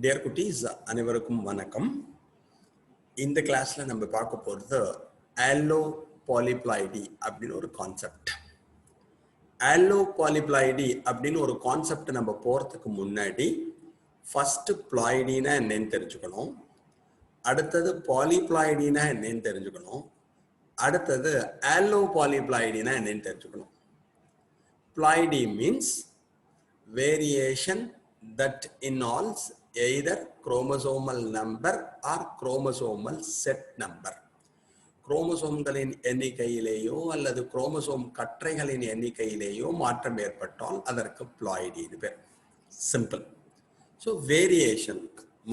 Dear cuties, அனைவருக்கும் வணக்கம். இந்த கிளாஸ்ல நம்ம பார்க்க போறது allopolyploidy அப்படின ஒரு கான்செப்ட். allopolyploidy அப்படின ஒரு கான்செப்ட் நம்ம போறதுக்கு முன்னாடி ஃபர்ஸ்ட் ploidyனா என்னன்னு தெரிஞ்சுக்கணும். அடுத்தது polyploidyனா என்னன்னு தெரிஞ்சுக்கணும். அடுத்தது allopolyploidyனா என்னன்னு தெரிஞ்சுக்கணும். Ploidy means variation that involves either chromosomal number or chromosomal set number. குரோமோசோம்களின் எண்ணிக்கையிலேயோ அல்லது குரோமோசோம் கற்றைகளின் எண்ணிக்கையிலேயோ மாற்றம் ஏற்பட்டால் அதற்கு ploidy பேர். சிம்பிள். ஸோ வேரியேஷன்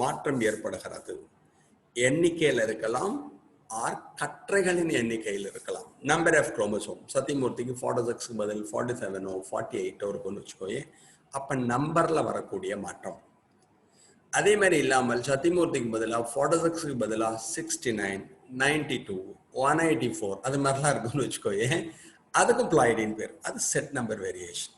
மாற்றம் ஏற்படுகிறது. எண்ணிக்கையில் இருக்கலாம் ஆர் கற்றைகளின் எண்ணிக்கையில் இருக்கலாம். நம்பர் ஆஃப் குரோமோசோம் சத்தியமூர்த்திக்கு 46 பதில் 47 48 இருக்குன்னு வச்சுக்கோயே, அப்ப நம்பர்ல வரக்கூடிய மாற்றம். அதே மாதிரி இல்லாமல் சத்தியமூர்த்திக்கு பதிலாக 46க்கு பதிலாக 69 92 184 அது மாதிரிலாம் இருக்குன்னு வச்சுக்கோயே, அதுக்கும் ploidyன்னு பேர். அது செட் நம்பர் வேரியேஷன்.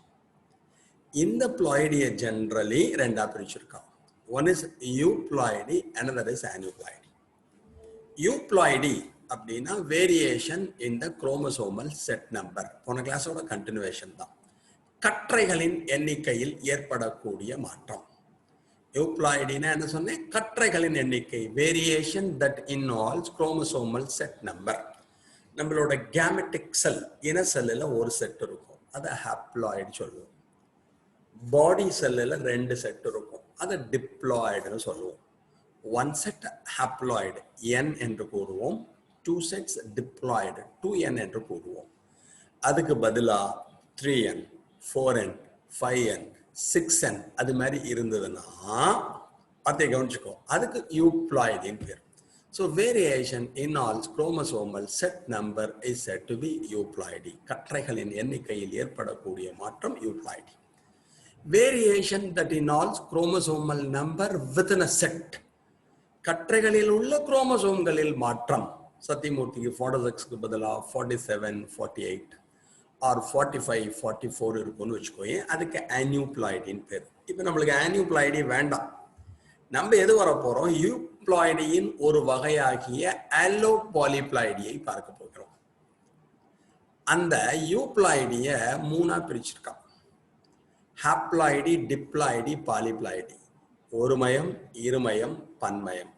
இந்த ploidyயை ஜென்ரலி ரெண்டா பிரிச்சிருக்கான். One is euploidy, another is aneuploidy. euploidy அப்படின்னா variation in the chromosomal set number. போன கிளாஸோட கண்டினியூவேஷன் தான். கற்றைகளின் எண்ணிக்கையில் ஏற்படக்கூடிய மாற்றம். euploidyனா என்ன சொன்னேன்? கற்றைகளின் எண்ணிக்கை, variation that involves chromosomal set number. நம்மளோட கேமெட்டிக் செல், இன செல்லில் ஒரு செட் இருக்கும், அதை ஹாப்ளாய்டு சொல்லுவோம். பாடி செல்லில் 2 செட் இருக்கும், அதை டிப்ளாய்டுன்னு சொல்லுவோம். 1 செட் ஹாப்ளாய்டு n என்று கூறுவோம், 2 செட்ஸ் டிப்ளாய்டு 2n என்று கூறுவோம். அதுக்கு பதிலாக 3n 4n 5n 6n அது மாதிரி இருந்ததுன்னா அதை கவனிச்சுக்கோ, அதுக்கு euploidyன்னு பேர். So variation involves chromosomal set number is said to be euploidy. கற்றைகளின் எண்ணிக்கையில் ஏற்படக்கூடிய மாற்றம் euploidy. Variation that involves chromosomal number within a set. கற்றைகளில் உள்ள குரோமோசோம்களில் மாற்றம். சத்தியமூர்த்திக்கு 46க்கு பதிலாக 47 48 ஆர் 45 44 இருக்குன்னு வச்சுக்கோயே, அதுக்கு aneuploidyன்னு பேர். இப்போ நம்மளுக்கு aneuploidy வேண்டாம். நம்ம எது வர போறோம்? euploidyயின் ஒரு வகையாகிய allopolyploidyயை பார்க்க போகிறோம். அந்த euploidyயை 3ஆ பிரிச்சிருக்கான். ஹாப்ளாய்டி, டிப்ளாய்டி, பாலிப்ளாய்டி. ஒருமயம், இருமயம், பன்மயம்.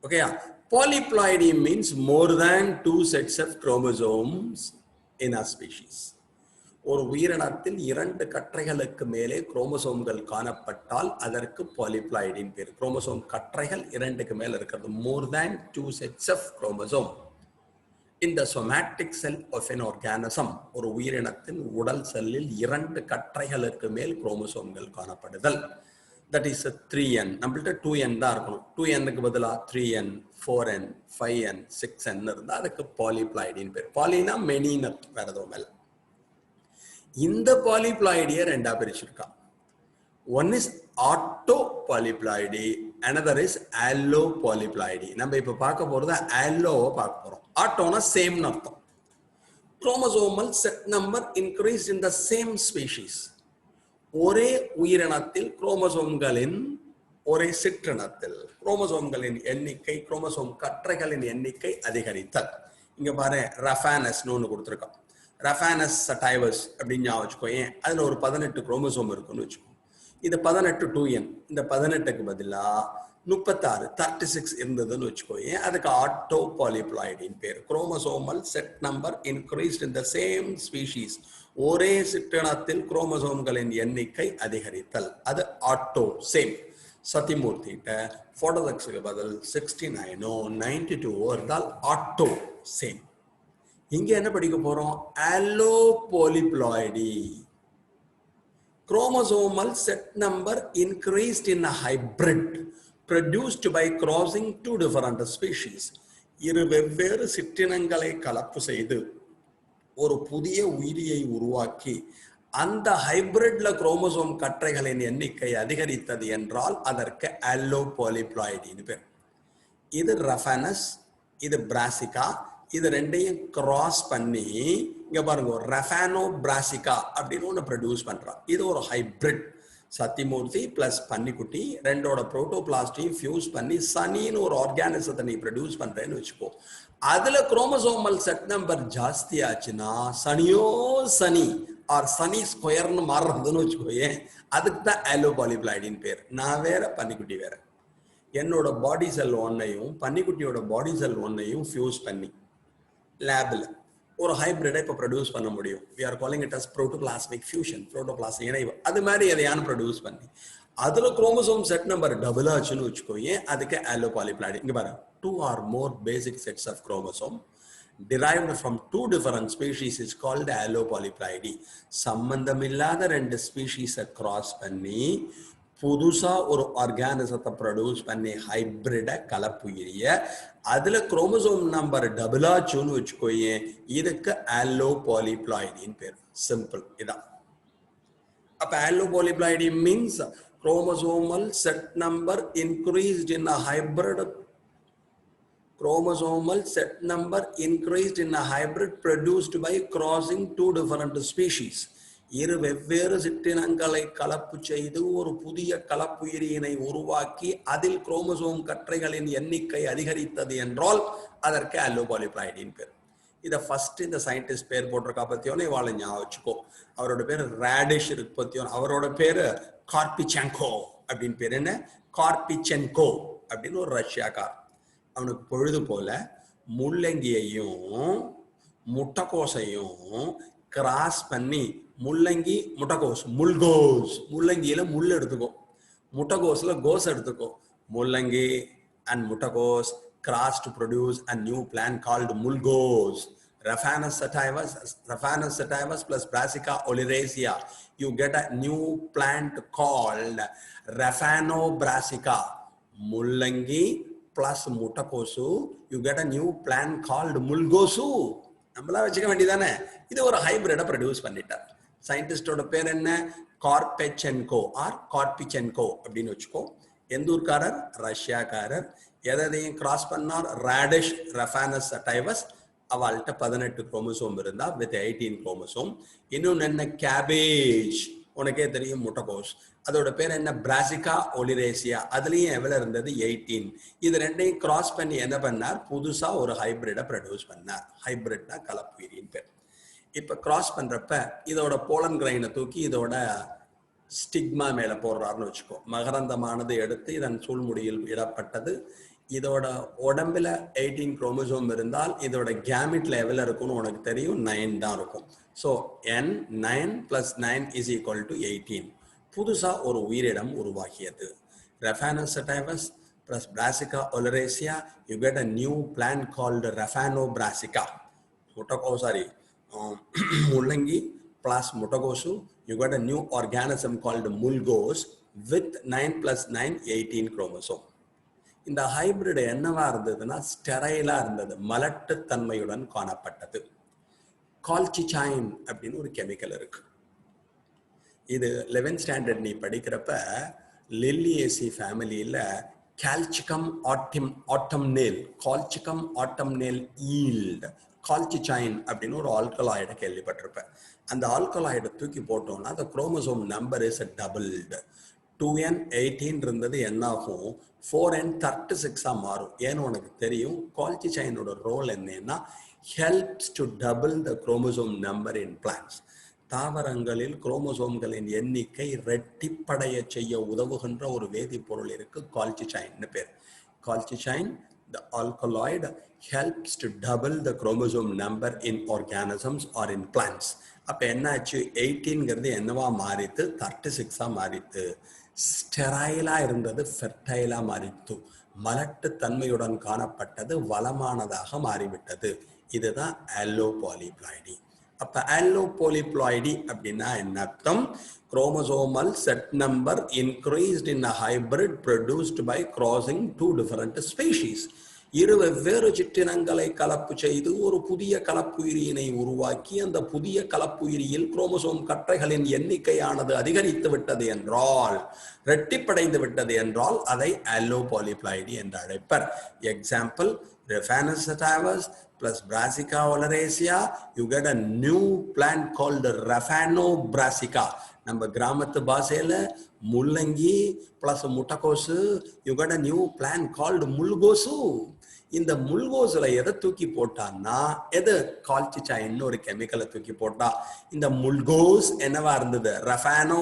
ஓகேயா? Polyploidy means more than 2 sets of chromosomes in a species. ஒரு உயிரினத்தில் 2 கற்றைகளுக்கு மேலே குரோமோசோம்கள் காணப்பட்டால் அதற்கு பாலிப்ளாய்டின் பேர். குரோமோசோம் கற்றைகள் 2க்கு மேல இருக்கிறது. more than 2 sets of chromosome in the somatic cell of an organism. ஒரு உயிரினத்தின் உடல் செல்லில் 2 கற்றைகளுக்கு மேல் குரோமோசோம்கள் காணப்படுதல். that is a 3n. நம்மள்ட்ட 2n தான் இருக்கணும். 2nக்கு பதிலாக 3n 4n 5n 6n இருந்தால் அதுக்கு பாலிப்ளாய்டின்னு பேர். பாலினா மெனின்னு வேற எதுவும் இல்லை. இந்த பாலிப்ளாய்டியை 2ஆ பிரிச்சிருக்கான். One is autopolyploidy, another is allopolyploidy. நம்ம இப்ப பார்க்க போறது alloவை பார்க்க போறோம். ஆட்டோனா சேம்னு அர்த்தம். Chromosomal set number increase in the same species. ஒரே உயிரினத்தில் குரோமோசோம்களின், ஒரே சிற்றினத்தில் குரோமோசோம்களின் எண்ணிக்கை, குரோமோசோம் கற்றைகளின் எண்ணிக்கை அதிகரித்தல். இங்க பாரு, ரஃபானஸ்னு ஒன்று கொடுத்துருக்கோம். ரஃபானஸ் சட்டைவஸ் அப்படின்னு ஞாபகம் வச்சுக்கோயேன். அதுல ஒரு 18 குரோமோசோம் இருக்குன்னு வச்சுக்கோ. இது 18 2n. இந்த 18க்கு பதிலாக 36 36 இருந்ததுன்னு வச்சுக்கோயேன், அதுக்கு ஆட்டோ பாலிப்ளாய்டின் பேர். Chromosomal set number increased in the same species. ஒரே சிற்றினத்தில் குரோமோசோம்களின் எண்ணிக்கை அதிகரித்தல், அது ஆட்டோ சேம். சத்தியமூர்த்திகிட்ட 46க்கு பதில் 69 92 இருந்தால் ஆட்டோ சேம். இங்க என்ன படிக்க போறோம்? allopolyploidy. Chromosomal set number increased in a hybrid produced by crossing 2 different species. இரு வெவ்வேறு சிற்றினங்களை கலப்பு செய்து ஒரு புதிய உயிரியை உருவாக்கி அந்த ஹைபிரிட்ல குரோமோசோம் கற்றைகளின் எண்ணிக்கை அதிகரித்தது என்றால் அதற்கு allopolyploidyன்னு பேர். இது ரஃபானஸ், இது பிராசிகா. இது ரெண்டையும் கிராஸ் பண்ணி இங்க பாருங்க, ரஃபானோ பிராசிகா அப்படின்னு ஒன்று ப்ரொடியூஸ் பண்றான். இது ஒரு ஹைபிரிட். சத்தியமூர்த்தி பிளஸ் பன்னிக்குட்டி ரெண்டோட புரோட்டோபிளாஸ்டையும் ஃபியூஸ் பண்ணி சனின்னு ஒரு ஆர்கானிசத்தை நீ ப்ரொடியூஸ் பண்றேன்னு வச்சுக்கோ. அதுல குரோமோசோமல் செட் நம்பர் ஜாஸ்தி ஆச்சுன்னா சனியோ சனி ஆர் சனி ஸ்கொயர்னு மாறுறதுன்னு வச்சுக்கோயே, அதுக்கு தான் ஆலோபாலிப்ளாய்டின் பேர். நான் வேற பன்னிக்குட்டி வேற. என்னோட பாடி செல் ஒன்னையும் பன்னிக்குட்டியோட பாடி செல் ஒன்னையும் ஃபியூஸ் பண்ணி லேபில் ஒரு ஹைபிரிடை இப்போ ப்ரொடியூஸ் பண்ண முடியும். We are calling it as protoplasmic fusion, protoplasmic இணைவு. அது மாதிரி எதையானு ப்ரொடியூஸ் பண்ணி அதுல குரோமோசோம் செட் நம்பர் டபுள் ஆச்சுன்னு வச்சுக்கோயே, அதுக்கு ஆலோபாலிப்ளாய்டி. இங்க பாருங்க, 2 or more basic sets of chromosome derived from 2 different species is called allopolyploidy. சம்பந்தமில்லாத 2 ஸ்பீஷீஸை கிராஸ் பண்ணி புதுசா ஒரு ஆர்கானிசத்தை ப்ரொடியூஸ் பண்ணி ஹைபிரிட கலப்புயிரிய அதுல குரோமோசோம் நம்பர் டபுள் ஆச்சுன்னு வச்சுக்கோயே, இதுக்கு ஆலோபாலிப்ளாய்டின்னு பேர். சிம்பிள் இதான். அப்ப ஆலோபாலிப்ளாய்டி means chromosomal set number increased in a hybrid. Chromosomal set number increased in a hybrid produced by crossing 2 different species. இரு வெவ்வேறு சிற்றினங்களை கலப்பு செய்து ஒரு புதிய கலப்புயிரியினை உருவாக்கி அதில் குரோமோசோம் கற்றைகளின் எண்ணிக்கை அதிகரித்தது என்றால் அதற்கு ஆலோபாலிப்ளாய்டின் பேர். இதை ஃபர்ஸ்ட் இந்த சயின்டிஸ்ட் பேர் போட்டிருக்கா பத்தியோன்னு இவாளை ஞாபகம் வச்சுக்கோ. அவரோட பேர் ராடிஷ் இருக்கு பத்தியோன்னு. அவரோட பேரு கார்பிச்சென்கோ அப்படின்னு பேர். என்ன? கார்பிச்சென்கோ அப்படின்னு ஒரு ரஷ்யாக்கார். அவனுக்கு பொழுது போல முள்ளங்கியையும் முட்டைக்கோசையும் கிராஸ் பண்ணி முள்ளங்கி முட்டைக்கோஸ் முல்கோஸ், முள்ளங்கியில முள் எடுத்துக்கோ, முட்டைக்கோஸ்ல கோஸ் எடுத்துக்கோ. முள்ளங்கி அண்ட் முட்டைக்கோஸ் crossed to produce a new plant called mulgose. Raphanus sativus plus Brassica oleracea. You get a new plant called Raphanobrassica. Mullangi plus Mutakosu, you get a new plant called Mulgosu. நம்மளா வச்சுக்க வேண்டியதானே. இது ஒரு ஹைபிரிடை produce பண்ணிட்டார். சயின்டிஸ்டோட பேர் என்ன? கார்பெச்சென்கோ R கார்பிச்சென்கோ அப்படின்னு வச்சுக்கோ. எந்த ஊர்காரர்? ரஷ்யாக்காரர். எதையும் கிராஸ் பண்ணார்? ராடிஷ் ரஃபானஸ் சடைவஸ். அவள்கிட்ட 18 குரோமோசோம் இருந்தா வித் 18 குரோமோசோம். இன்னொன்னு என்ன? கேபேஜ், உனக்கே தெரியும், முட்டைக்கோஸ். அதோட பேர் என்ன? பிராசிகா ஒலிரேசியா. அதுலயும் எவ்வளவு இருந்தது? 18. இது ரெண்டையும் கிராஸ் பண்ணி என்ன பண்ணார்? புதுசா ஒரு ஹைபிரிடை ப்ரொடியூஸ் பண்ணார். ஹைபிரிட்னா கலப்புயிரின் பேர். இப்ப கிராஸ் பண்றப்ப இதோட போலன் கிரைனை தூக்கி இதோட ஸ்டிக்மா மேல போடுறாருன்னு வச்சுக்கோ. மகரந்தமானது எடுத்து இதன் சூழ்முடியில் இடப்பட்டது. இதோட உடம்புல 18 குரோமோசோம் இருந்தால் இதோட கேமிட் லெவல் இருக்கும்னு உனக்கு தெரியும், 9 தான் இருக்கும். So n 9 + 9 = 18. புதுசா ஒரு உயிரினம் உருவாகியது. Raphanus sativus plus Brassica oleracea, you get a new plant called Raphanobrassica. முள்ளங்கி plus முட்டைக்கோசு, you got a new organism called mulgose with 9 + 9 18 chromosome. இந்த ஹைபிரிட் என்னவா இருந்ததுன்னா ஸ்டெரைலா இருந்தது, மலட்டு தன்மையுடன் காணப்பட்டது. கால்சிச்சைன் அப்படின்னு ஒரு கெமிக்கல் இருக்கு. இது 11th ஸ்டாண்டர்ட் நீ படிக்கிறப்ப லில்லியேசி ஃபேமிலியில கால்சிகம் ஆட்டம்னேல், கால்சிகம் ஆட்டம்னேல் ஈல்ட், கால்சிச்சைன் அப்படின்னு ஒரு ஆல்கலாய்டை கேள்விப்பட்டிருப்பேன். அந்த ஆல்கலாய்டை தூக்கி போட்டோம்னா அந்த chromosome number is doubled. 2n 18 இருந்தது என்னாகும்? 4n 36 மாறும். ஏன்னு உனக்கு தெரியும். கால்சிச்சைனோட ரோல் என்னன்னா helps to double the chromosome number in plants. தாவரங்களில் குரோமோசோம்களின் எண்ணிக்கை ரெட்டிப்படைய செய்ய உதவுகின்ற ஒரு வேதிப்பொருள் இருக்கு, கால்சிச்சைன் பேர். கால்சிச்சைன், the alkaloid, helps to double the chromosome number in organisms or in plants. அப்ப என்னாச்சு? 18ங்கிறது என்னவா மாறித்து? 36 மாறித்து. ஸ்டெரைலா இருந்தது ஃபெர்டைலா மாறித்து. மலட்டு தன்மையுடன் காணப்பட்டது வளமானதாக மாறிவிட்டது. இதுதான் ஆலோபாலிப்ளாய்டி. அப்ப ஆலோபாலிப்ளாய்டி அப்படின்னா என்ன அர்த்தம்? Chromosomal set number increased in a hybrid produced by crossing 2 different species. இரு வெவ்வேறு சிற்றினங்களை கலப்பு செய்து ஒரு புதிய கலப்புயிரியினை உருவாக்கி அந்த புதிய கலப்புயிரியில் குரோமோசோம் கற்றைகளின் எண்ணிக்கையானது அதிகரித்து விட்டது என்றால், இரட்டிப்படைந்து விட்டது என்றால் அதை ஆலோபாலிப்ளாய்டி என்று அழைப்பர். Example, Raphanus sativus plus Brassica oleracea, you get a new plant called Raphanobrassica. நம்ம கிராமத்து பாஷையில முள்ளங்கி பிளஸ் முட்டைக்கோசு, you got a new plan called முல்கோசு. இந்த முல்கோசுல எதை தூக்கி போட்டான்னா, எது கால்சிச்சைன்னு ஒரு கெமிக்கலை தூக்கி போட்டா. இந்த முல்கோஸ் என்னவா இருந்தது? ரஃபானோ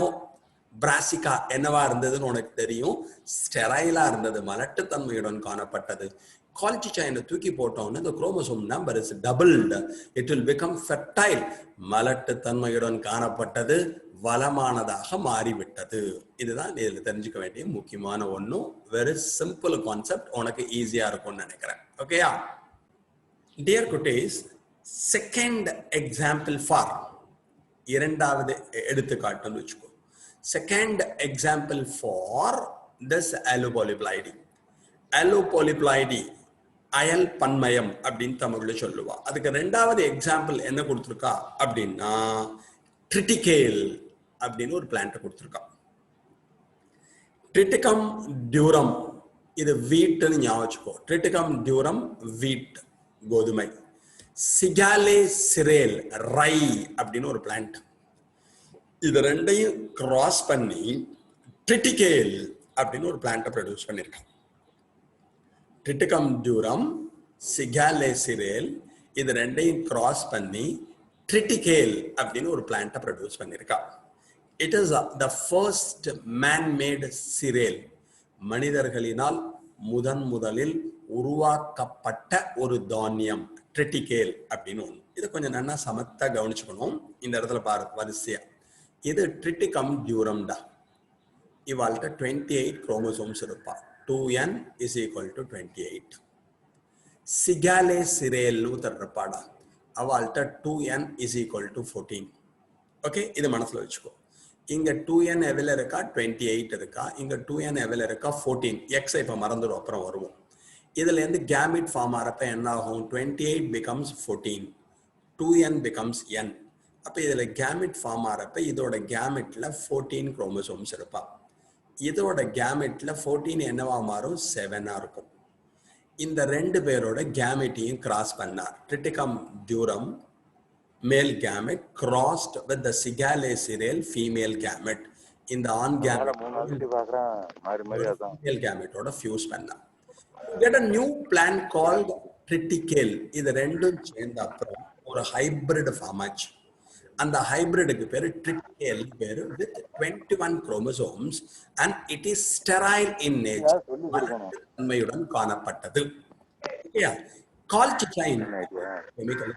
பிராசிகா என்னவா இருந்ததுன்னு உனக்கு தெரியும். ஸ்டெரைலா இருந்தது, மலட்டுத்தன்மையுடன் காணப்பட்டது. கால்சிச்சைனை தூக்கி போட்டோம்னா the chromosome number is doubled, it will become fertile. மலட்டுத்தன்மையுடன் காணப்பட்டது வளமானதாக மாறிவிட்டது. இதுதான் இதுல தெரிஞ்சுக்க வேண்டிய முக்கியமான ஒன்றும். வெரி சிம்பிள் கான்செப்ட், உனக்கு ஈஸியா இருக்கும்னு நினைக்கிறேன். ஓகேயா டியர் குட்டீஸ், செகண்ட் எக்ஸாம்பிள் ஃபார், இரண்டாவது எடுத்துக்காட்டுன்னு வச்சுக்கோ. Second example for this allopolyploidy. allopolyploidy அயல் பன்மயம் அப்படின்னு தமிழ்ல சொல்லுவா. அதுக்கு ரெண்டாவது எக்ஸாம்பிள் என்ன கொடுத்துருக்கா அப்படின்னா, ட்ரிட்டிகேல் அப்படின்னு ஒரு பிளான்ட் கொடுத்துருக்கா. ட்ரிட்டிகம் டியூரம், இது வீட்டுன்னு ஞாபகம் வச்சுக்கோ. ட்ரிட்டிகம் டியூரம் வீட், கோதுமை. சிகாலே சிரேல் ரை அப்படின்னு ஒரு பிளான்ட். இது ரெண்டையும் கிராஸ் பண்ணி ட்ரிட்டிகேல் அப்படின்னு ஒரு பிளான்ட்டை ப்ரொடியூஸ் பண்ணியிருக்காங்க. ட்ரிட்டிகம் டியூரம், சிகாலே சிரேல், இது ரெண்டையும் கிராஸ் பண்ணி ட்ரிட்டிகேல் அப்படின்னு ஒரு பிளான்ட்டை ப்ரொடியூஸ் பண்ணியிருக்கா. It is the first manmade cereal. மனிதர்களினால் முதலில் உருவாக்கப்பட்ட ஒரு தானியம் ட்ரிட்டிகேல் அப்படின்னு ஒன்று. இதை கொஞ்சம் நல்லா சமத்தா கவனிச்சுக்கணும். இந்த இடத்துல பாரு வரிசையா, இது ட்ரிட்டிகம் டியூரம்டா. இவாள்கிட்ட 28 குரோமோசோம்ஸ் இருப்பா. 2n is equal to 28. சிகாலே சிரேல்னு இருப்பாடா, அவள்கிட்ட 2n is equal to 14. Okay, இது மனசுல வச்சுக்கோ. இங்க 2n எவ்வளவு இருக்கா? 28 இருக்கா. இங்க 2n எவ்வளவு இருக்கா? 14. x இப்ப மறந்துடும், அப்புறம் வருவோம். இதுல இருந்து கேமிட் ஃபார்ம் ஆறப்ப என்ன ஆகும்? 28 becomes 14, 2n becomes n. அப்ப இதுல கேமிட் ஃபார்ம் ஆறப்ப இதோட கேமிட்ல 14 குரோமோசோம்ஸ் இருப்பா. இதோட கேமெட்ல 14 என்னவா மாறும்? 7ஆ இருக்கும். இந்த ரெண்டு பேரோட கேமெட்டையும் கிராஸ் பண்ணார். Triticum durum male gamete crossed with the Secale cereale female gamete. இந்த ஆண் கேமெட் ஃபீமேல் கேமெட்டோட ஃபியூஸ் பண்ணார். get a new plant called triticale. இது ரெண்டும் சேர்ந்த அப்புறம் ஒரு ஹைபிரிட் ஃபார்ம் ஆச்சு. அந்த ஹைபிரிடுக்கு பேரு ட்ரிட்டிகேல் பேரு, with 21 chromosomes and it is sterile in nature. தன்மையுடன் காணப்பட்டது. கால்சிச்சைன் கெமிக்கல்,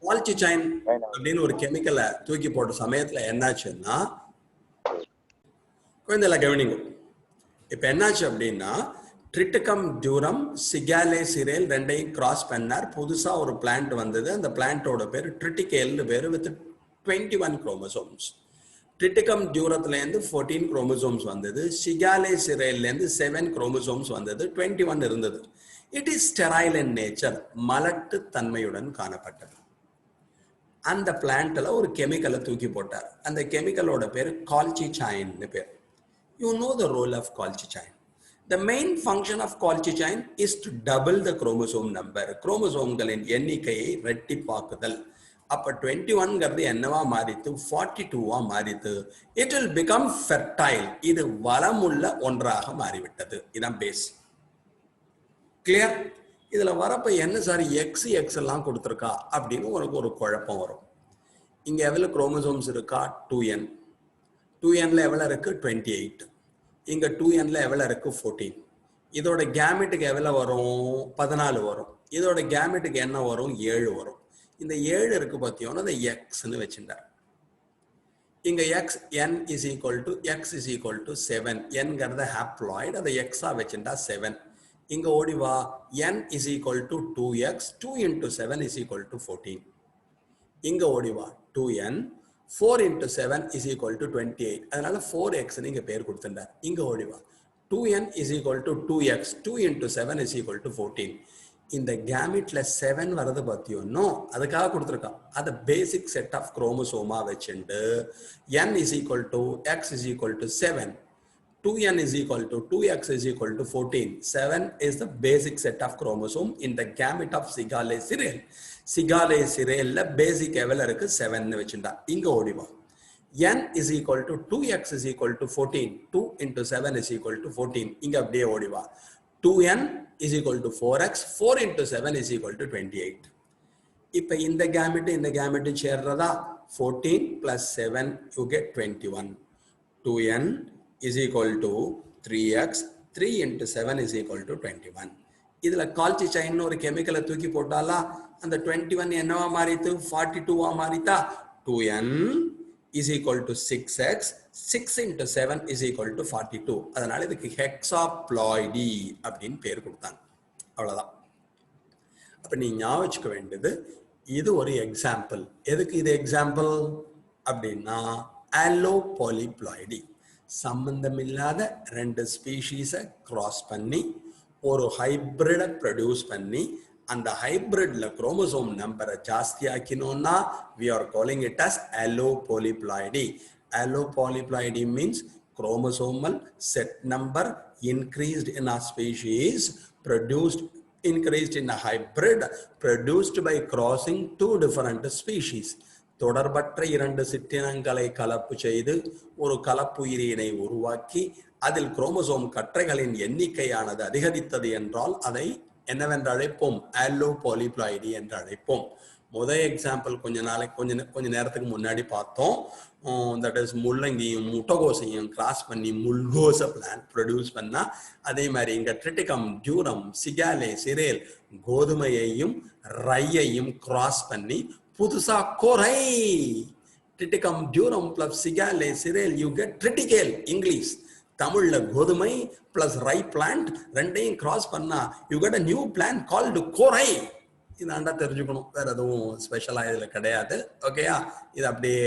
கால்சிச்சைன் அப்படின்னு ஒரு கெமிக்கலை தூக்கி போட்ட சமயத்துல என்னாச்சுன்னா, கொஞ்சம் கவனிங்க. இப்ப என்னாச்சு அப்படின்னா, ட்ரிட்டிகம் டியூரம் சிகாலே சிரேல் ரெண்டையும் கிராஸ் பண்ணார். புதுசா ஒரு பிளான்ட் வந்தது. அந்த பிளான்ட்டோட பேரு ட்ரிட்டிகேல்னு பேரு, வித் 21 குரோமோசோம்ஸ். ட்ரிட்டிகம் டியூரத்துல இருந்து 14 குரோமோசோம்ஸ் வந்தது. சிகாலே சிரேல்ல இருந்து 7 குரோமோசோம்ஸ் வந்தது. 21 இருந்தது. It is sterile in nature, மலட்டு தன்மையுடன் காணப்பட்டது. அந்த பிளான்ட்ல ஒரு கெமிக்கலை தூக்கி போட்டார். அந்த கெமிக்கலோட பேரு கால்சிச்சைன்னு பேர். You know the role of colchicine. The main function of colchicine is to double the chromosome number. குரோமோசோம்களின் எண்ணிக்கையை ரெட்டிப்பாக்குதல். அப்ப 21ங்கிறது என்னவா மாறித்து? 42வா மாறித்து. It will become fertile. இது வளமுள்ள ஒன்றாக மாறிவிட்டது. இதான் பேஸ். கிளியர்? இதுல வரப்ப என்ன சார் எக்ஸ் எல்லாம் கொடுத்துருக்கா அப்படின்னு உனக்கு ஒரு குழப்பம் வரும். இங்க எவ்வளவு குரோமோசோம்ஸ் இருக்கா? 2n. 2nல எவ்வளவு இருக்கு? 28. இங்க 2nல எவ்வளவு இருக்கு? 14. இதோட கேமெட்டுக்கு எவ்வளவு வரும்? 14 வரும். இதோட கேமெட்டுக்கு என்ன வரும்? 7 வரும். இந்த 7 இருக்கு பாத்தியோன்னா அதை எக்ஸ்ன்னு வச்சுட்டார். இங்க x n is equal to 7. nங்கிறத ஹாப்ளாய்டு, அதை எக்ஸா வச்சுட்டா 7. இங்க ஓடிவா, n is equal to 2x. 2 into 7 is equal to 14. இங்க ஓடிவா 2n. 4 into 7 is equal to 28. அதனால 4x நீங்க பேர் கொடுத்துட்டார். இங்க ஓடிவா 2n is equal to 2x. 2 into 7 is equal to 14. இந்த கேமெட்ல 7 வரது பத்தியோன்னோ அதுக்காக கொடுத்துருக்கா. அதை பேசிக் செட் ஆஃப் குரோமோசோமா வச்சுட்டு n is equal to x is equal to 7. 2n is equal to 2x is equal to 14. 7 is the basic set of chromosome in the gamete of Sigale Cyril. Sigale Cyril பேசிக் எவ்வளவு இருக்கு? 7 வச்சுட்டா. இங்க ஓடிவா n is equal to 2x is equal to 14. 2 into 7 is equal to 14. இங்க அப்படியே ஓடிவா. 2n is equal to 4x. 4 into 7 is equal to 28. இப்ப இந்த gamete சேர்றதா 14 plus 7 you get 21. 2n is equal to 3x. 3 into 7 is equal to 21. இதுல கால்சிச்சைன் ஒரு கெமிக்கலை தூக்கி போட்டாலா அந்த 21 என்னவா மாறித்து 42 ஆ மாறித்தா. 2n is equal to 6x. 6 into 7 is equal to 42. அதனால இதுக்கு ஹெக்ஸாப்ளாய்டி அப்படின்னு பேர் கொடுத்தாங்க. அவ்வளவுதான். அப்ப நீ ஞாபகம் வச்சுக்க வேண்டியது இது ஒரு எக்ஸாம்பிள். எதுக்கு இது எக்ஸாம்பிள் அப்படின்னா ஆலோபாலிப்ளாய்டி. சம்பந்தமில்லாத ரெண்டு ஸ்பீஷீஸை கிராஸ் பண்ணி ஒரு ஹைபிரிடை ப்ரொடியூஸ் பண்ணி அந்த ஹைபிரிட்ல குரோமோசோம் நம்பரை ஜாஸ்தி ஆக்கினோம்னா we are calling it as allopolyploidy. Allopolyploidy means chromosomal set number increased in a species increased in a hybrid produced by crossing two different species. தொடர்பற்ற இரண்டு சிற்றினங்களை கலப்பு செய்து ஒரு கலப்புயிரினை உருவாக்கி அதில் குரோமோசோம் கற்றைகளின் எண்ணிக்கையானது அதிகரித்தது என்றால் அதை என்னவென்று அழைப்போம் ஆலோபாலிப்ளாய்டி என்று அழைப்போம். முதல் எக்ஸாம்பிள் கொஞ்ச நேரத்துக்கு முன்னாடி பார்த்தோம். தட் இஸ் முள்ளங்கியும் முட்டைகோசையும் கிராஸ் பண்ணி முல்கோச பிளான்ட் ப்ரொடியூஸ் பண்ணா அதே மாதிரி இங்க ட்ரிட்டிகம் டியூரம் சிகாலே சிரேல் கோதுமையையும் ரையையும் கிராஸ் பண்ணி புதுசா கோரை Triticum durum plus Secale cereale you get triticale. English தமிழ்ல கோதுமை பிளஸ் ரை பிளான்ட் ரெண்டையும் கிராஸ் பண்ணா you get a new plant called கோரை. இதாண்டா தெரிஞ்சுக்கணும், வேற எதுவும் ஸ்பெஷலா இதுல கிடையாது. ஓகேயா? இது அப்படியே